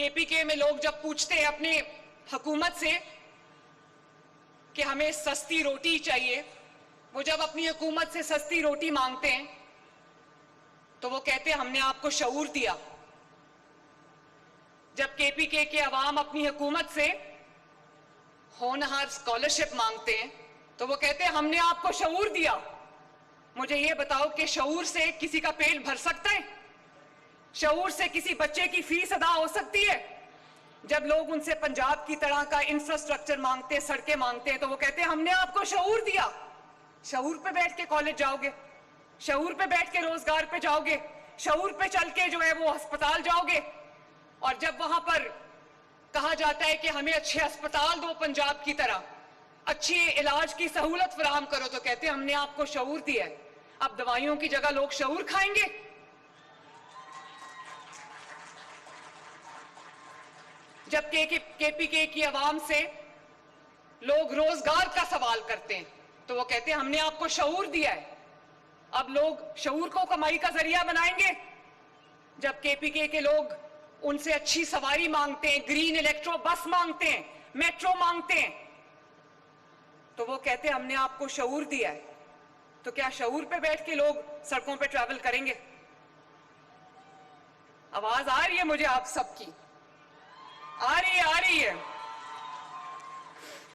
KPK में लोग जब पूछते हैं अपने हुकूमत से कि हमें सस्ती रोटी चाहिए, वो जब अपनी हुकूमत से सस्ती रोटी मांगते हैं तो वो कहते हैं हमने आपको शऊर दिया। जब केपीके के अवाम अपनी हुकूमत से होनहार स्कॉलरशिप मांगते हैं तो वो कहते हैं हमने आपको शऊर दिया। मुझे ये बताओ कि शऊर से किसी का पेट भर सकता है? शऊर से किसी बच्चे की फीस अदा हो सकती है? जब लोग उनसे पंजाब की तरह का इंफ्रास्ट्रक्चर मांगते हैं, सड़कें मांगते हैं, तो वो कहते हैं हमने आपको शऊर दिया। शऊर पे बैठ के कॉलेज जाओगे, शऊर पे बैठ के रोजगार पे जाओगे, शऊर पे चल के जो है वो अस्पताल जाओगे, और जब वहां पर कहा जाता है कि हमें अच्छे अस्पताल दो, पंजाब की तरह अच्छी इलाज की सहूलत फराहम करो, तो कहते हैं हमने आपको शऊर दिया है। अब दवाइयों की जगह लोग शऊर खाएंगे। जब केपीके की आवाम से लोग रोजगार का सवाल करते हैं तो वो कहते हैं हमने आपको शऊर दिया है। अब लोग शऊर को कमाई का जरिया बनाएंगे। जब केपीके के लोग उनसे अच्छी सवारी मांगते हैं, ग्रीन इलेक्ट्रो बस मांगते हैं, मेट्रो मांगते हैं, तो वो कहते हैं हमने आपको शऊर दिया है। तो क्या शऊर पे बैठ के लोग सड़कों पे ट्रैवल करेंगे? आवाज आ रही है मुझे आप सबकी? आ रही है, आ रही है।